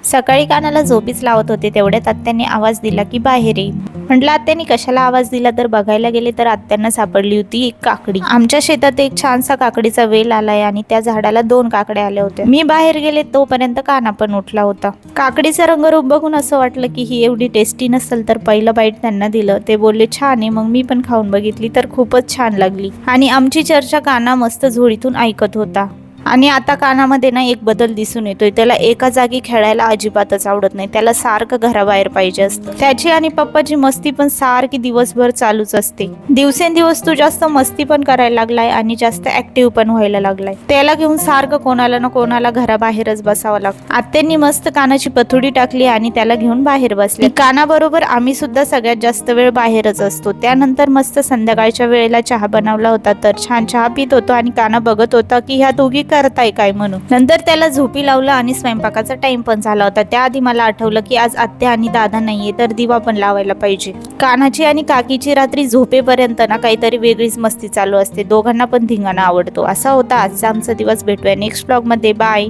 सकाळी कानाला झोपीच लावत होते तेवढ्यात आत्याने आवाज दिला की बाहेर ये. म्हटलं आत्याने कशाला आवाज दिला, तर बघायला गेले तर आत्यांना सापडली होती एक काकडी. आमच्या शेतात एक छानसा काकडीचा वेल आलाय आणि त्या झाडाला 2 काकड्या आल्या होत्या. मी बाहेर गेले तोपर्यंत काना पण उठला होता. काकडीचा रंगरूप बघून असं वाटलं की ही एवढी टेस्टी नसेल, तर पहिलं बाईट त्यांना दिलं. ते बोलले छान आहे. मग मी पण खाऊन बघितली तर खूपच छान लागली आणि आमची चर्चा काना मस्त झोळीतून ऐकत होता. आणि आता कानामध्ये ना एक बदल दिसून येतोय. त्याला एका जागी खेळायला अजिबातच आवडत नाही. त्याला सारखं घराबाहेर पाहिजे असतं. त्याची आणि पप्पाची मस्ती पण सारखी दिवसभर चालूच असते. दिवसेंदिवस तो जास्त मस्ती पण करायला लागलाय आणि जास्त ऍक्टिव्ह पण व्हायला लागलाय. त्याला घेऊन सारखं कोणाला ना कोणाला घराबाहेरच बसावं लागतं. आत्यांनी मस्त कानाची पथुडी टाकली आणि त्याला घेऊन बाहेर बसले. कानाबरोबर आम्ही सुद्धा सगळ्यात जास्त वेळ बाहेरच असतो. त्यानंतर मस्त संध्याकाळच्या वेळेला चहा बनवला होता, तर छान चहा पित होतो आणि काना बघत होता की ह्या दोघी करताय काय म्हणून. नंतर त्याला झोपी लावलं आणि स्वयंपाकाचा टाइम पण झाला होता. त्याआधी मला आठवलं की आज आत्या आणि दादा नाहीये, तर दिवा पण लावायला पाहिजे. कानाची आणि काकीची रात्री झोपेपर्यंत ना काहीतरी वेगळीच मस्ती चालू असते. दोघांना पण धिंगाणा आवडतो. असा होता आजचा आमचा दिवस. भेटूया नेक्स्ट ब्लॉग मध्ये. बाय.